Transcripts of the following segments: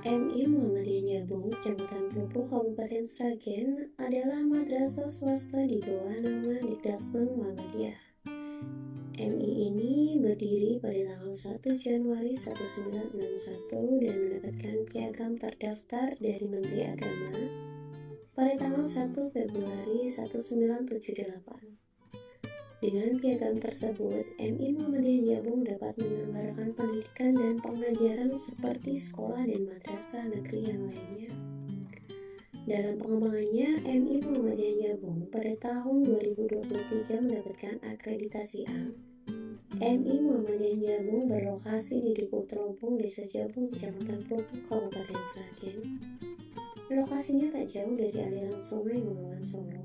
MI Muhammadiyah Jabung, Kecamatan Pelupuk, Kabupaten Sragen adalah madrasah swasta di bawah nama Dikdasmen Muhammadiyah. MI ini berdiri pada tanggal 1 Januari 1961 dan mendapatkan piagam terdaftar dari Menteri Agama pada tanggal 1 Februari 1978. Dengan piagam tersebut, MI Muhammadiyah Jabung dapat menyelenggarakan pendidikan dan pengajaran seperti sekolah dan madrasah negeri yang lainnya. Dalam pengembangannya, MI Muhammadiyah Jabung pada tahun 2023 mendapatkan akreditasi A. MI Muhammadiyah Jabung berlokasi di Dukuh Teropong, Desa Jabung, Kecamatan Pelupuk, Kabupaten Sragen. Lokasinya tak jauh dari aliran Sungai Bengawan Solo,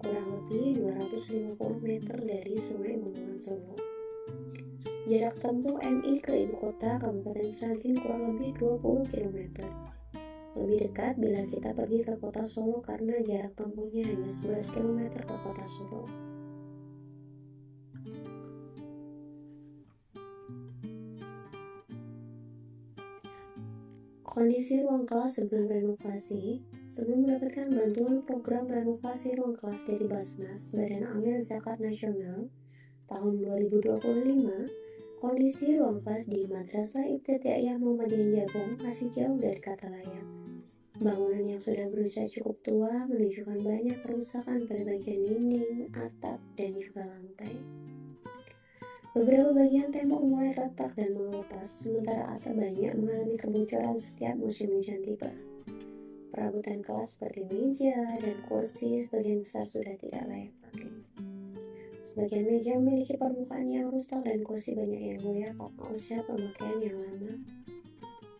kurang lebih 250 meter dari Sungai Bengawan Solo. Jarak tempuh MI ke ibu kota Kabupaten Sragen kurang lebih 20 km. Lebih dekat bila kita pergi ke kota Solo karena jarak tempuhnya hanya 11 km ke kota Solo. Kondisi ruang kelas sebelum renovasi. Sebelum mendapatkan bantuan program renovasi ruang kelas dari Basnas, Badan Amil Zakat Nasional, tahun 2025, kondisi ruang kelas di Madrasah Ibtidaiyah Muhammadiyah Jabung masih jauh dari kata layak. Bangunan yang sudah berusia cukup tua menunjukkan banyak kerusakan pada bagian dinding, atap, dan juga lantai. Beberapa bagian tembok mulai retak dan mengelupas, sementara atap banyak mengalami kebocoran setiap musim hujan tiba. Perabotan kelas seperti meja dan kursi sebagian besar sudah tidak layak pakai. Sebagian meja memiliki permukaan yang rusak dan kursi banyak yang goyah karena usia pemakaian yang lama.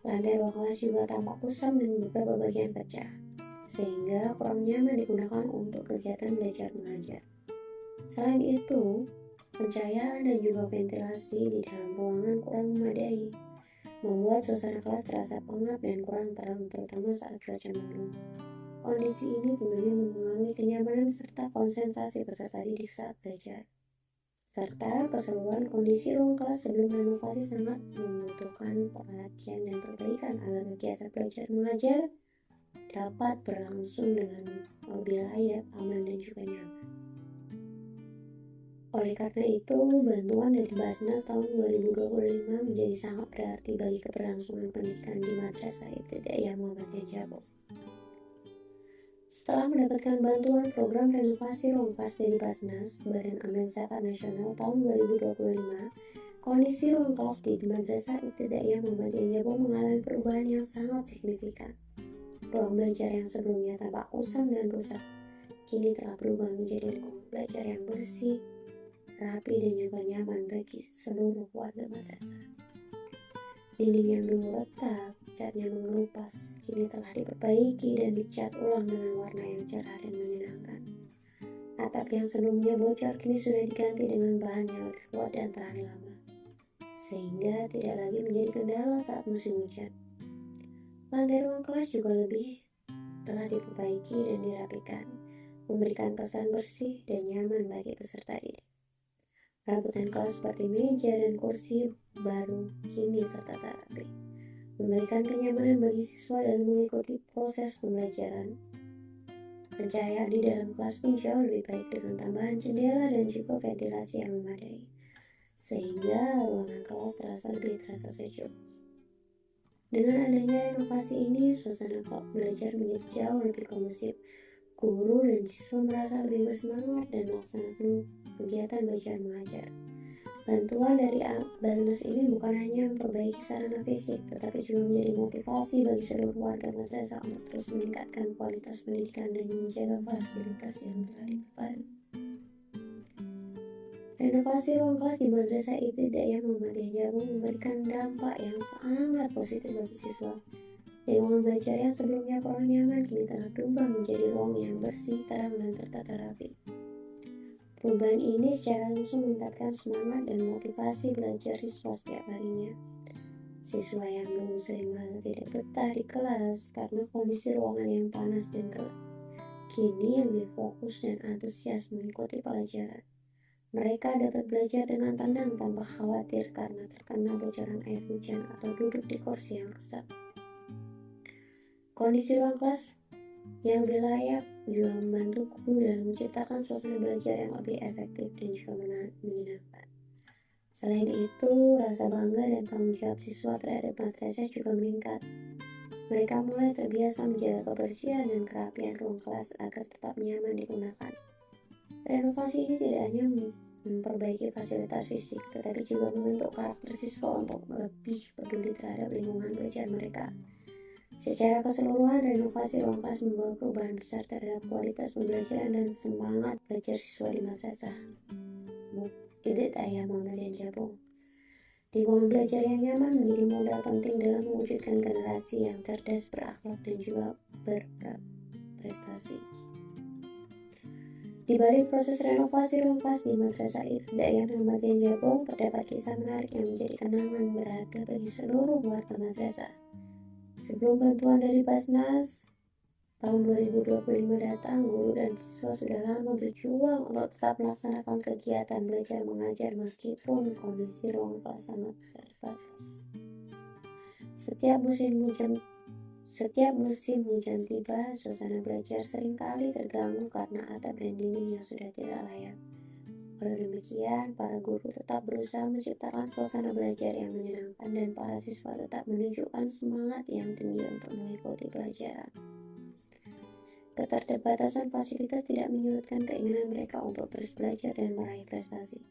Lantai ruang kelas juga tampak kusam dan beberapa bagian pecah, sehingga kurang nyaman digunakan untuk kegiatan belajar mengajar. Selain itu, pencahayaan dan juga ventilasi di dalam ruangan kurang memadai, membuat suasana kelas terasa pengap dan kurang terang, terutama saat cuaca mendung. Kondisi ini tentunya mempengaruhi kenyamanan serta konsentrasi peserta didik saat belajar. Serta keseluruhan kondisi ruang kelas sebelum renovasi sangat membutuhkan perhatian dan perbaikan agar kegiatan belajar mengajar dapat berlangsung dengan lebih layak, aman, dan juga nyaman. Oleh karena itu, bantuan dari Basnas tahun 2025 menjadi sangat berarti bagi keberlangsungan pendidikan di Madrasah Ibtidaiyah Muhammadiyah Jabung. Setelah mendapatkan bantuan program renovasi ruang kelas dari Basnas, Badan Amil Zakat Nasional tahun 2025, kondisi ruang kelas di Madrasah Ibtidaiyah Muhammadiyah Jabung mengalami perubahan yang sangat signifikan. Ruang belajar yang sebelumnya tampak kusam dan rusak, kini telah berubah menjadi lingkungan belajar yang bersih, rapi, dan juga nyaman bagi seluruh warga madrasah. Dinding yang dulu retak, catnya mengelupas, kini telah diperbaiki dan dicat ulang dengan warna yang cerah dan menyenangkan. Atap yang sebelumnya bocor kini sudah diganti dengan bahan yang lebih kuat dan tahan lama, sehingga tidak lagi menjadi kendala saat musim hujan. Lantai ruang kelas juga telah diperbaiki dan dirapikan, memberikan kesan bersih dan nyaman bagi peserta didik. Perabotan kelas seperti meja dan kursi baru kini tertata rapi, memberikan kenyamanan bagi siswa dalam mengikuti proses pembelajaran. Pencahayaan di dalam kelas pun jauh lebih baik dengan tambahan jendela dan juga ventilasi yang memadai, sehingga ruangan kelas terasa sejuk. Dengan adanya renovasi ini, suasana belajar menjadi jauh lebih kondusif. Guru dan siswa merasa lebih bersemangat dan melaksanakan kegiatan belajar mengajar. Bantuan dari Basnas ini bukan hanya memperbaiki sarana fisik, tetapi juga menjadi motivasi bagi seluruh warga madrasah untuk terus meningkatkan kualitas pendidikan dan menjaga fasilitas yang telah diperbarui. Renovasi ruang kelas di Madrasah Ibtidaiyah Muhammadiyah Jabung memberikan dampak yang sangat positif bagi siswa. Lingkungan belajar yang sebelumnya kurang nyaman kini telah berubah menjadi ruang yang bersih, terang, dan tertata rapi. Perubahan ini secara langsung meningkatkan semangat dan motivasi belajar siswa setiap harinya. Siswa yang dulu sering merasa tidak betah di kelas karena kondisi ruangan yang panas dan gelap, kini lebih fokus dan antusias mengikuti pelajaran. Mereka dapat belajar dengan tenang tanpa khawatir karena terkena bocoran air hujan atau duduk di kursi yang rusak. Kondisi ruang kelas yang lebih layak juga membantu guru dalam menciptakan suasana belajar yang lebih efektif dan juga menyenangkan. Selain itu, rasa bangga dan tanggung jawab siswa terhadap madrasah juga meningkat. Mereka mulai terbiasa menjaga kebersihan dan kerapian ruang kelas agar tetap nyaman digunakan. Renovasi ini tidak hanya memperbaiki fasilitas fisik, tetapi juga membentuk karakter siswa untuk lebih peduli terhadap lingkungan belajar mereka. Secara keseluruhan, renovasi ruang kelas membawa perubahan besar terhadap kualitas pembelajaran dan semangat belajar siswa di madrasah Ibtidaiyah Muhammadiyah Jabung. Lingkungan belajar yang nyaman menjadi modal penting dalam mewujudkan generasi yang cerdas, berakhlak, dan juga berprestasi. Di balik proses renovasi ruang kelas di Madrasah Ibtidaiyah Muhammadiyah Jabung, terdapat kisah menarik yang menjadi kenangan berharga bagi seluruh warga madrasah. Sebelum bantuan dari Basnas tahun 2025 datang, guru dan siswa sudah lama berjuang untuk tetap melaksanakan kegiatan belajar mengajar meskipun kondisi ruang kelas sangat terbatas. Setiap musim hujan tiba, suasana belajar seringkali terganggu karena atap dan dinding yang sudah tidak layak. Walau demikian, para guru tetap berusaha menciptakan suasana belajar yang menyenangkan dan para siswa tetap menunjukkan semangat yang tinggi untuk mengikuti pelajaran. Keterbatasan fasilitas tidak menyurutkan keinginan mereka untuk terus belajar dan meraih prestasi.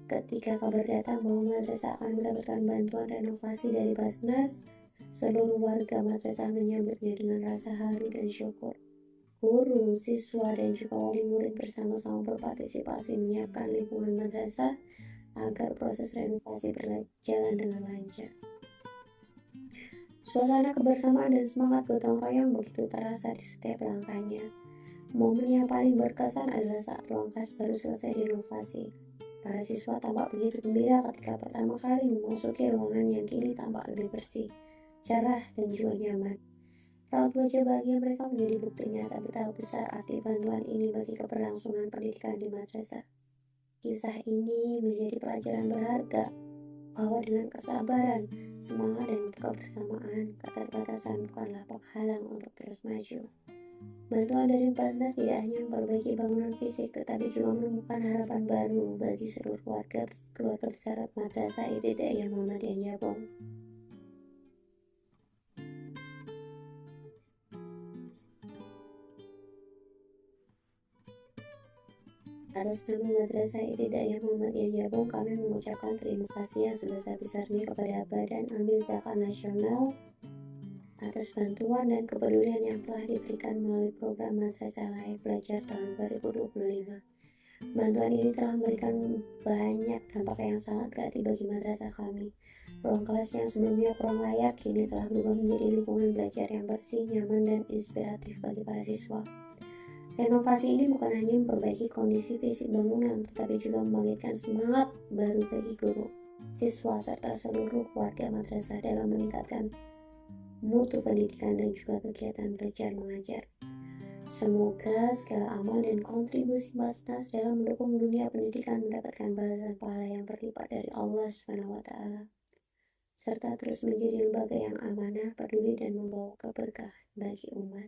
Ketika kabar datang bahwa madrasah akan mendapatkan bantuan renovasi dari Basnas, seluruh warga madrasah menyambutnya dengan rasa haru dan syukur. Guru, siswa, dan juga wali murid bersama-sama berpartisipasi menyiapkan lingkungan madrasah agar proses renovasi berjalan dengan lancar. Suasana kebersamaan dan semangat gotong royong begitu terasa di setiap langkahnya. Momen yang paling berkesan adalah saat ruang kelas baru selesai direnovasi. Para siswa tampak begitu gembira ketika pertama kali memasuki ruangan yang kini tampak lebih bersih, cerah, dan juga nyaman. Raut wajah bahagia mereka menjadi bukti nyata betapa besar arti bantuan ini bagi keberlangsungan pendidikan di madrasah. Kisah ini menjadi pelajaran berharga bahwa dengan kesabaran, semangat, dan kebersamaan, keterbatasan bukanlah penghalang untuk terus maju. Bantuan dari Basnas tidak hanya memperbaiki bangunan fisik, tetapi juga menemukan harapan baru bagi seluruh keluarga besar Madrasah Ibtidaiyah Muhammadiyah Jabung. Atas nama Madrasah Ibtidaiyah Muhammadiyah Jabung, kami mengucapkan terima kasih yang sebesar-besarnya kepada Badan Amil Zakat Nasional atas bantuan dan kepedulian yang telah diberikan melalui program Madrasah Layak Belajar tahun 2025. Bantuan ini telah memberikan banyak dampak yang sangat berarti bagi madrasah kami. Ruang kelas yang sebelumnya kurang layak kini telah berubah menjadi lingkungan belajar yang bersih, nyaman, dan inspiratif bagi para siswa. Renovasi ini bukan hanya memperbaiki kondisi fisik bangunan, tetapi juga membangkitkan semangat baru bagi guru, siswa, serta seluruh warga madrasah dalam meningkatkan mutu pendidikan dan juga kegiatan belajar mengajar. Semoga segala amal dan kontribusi Basnas dalam mendukung dunia pendidikan mendapatkan balasan pahala yang berlipat dari Allah SWT, serta terus menjadi lembaga yang amanah, peduli, dan membawa keberkahan bagi umat.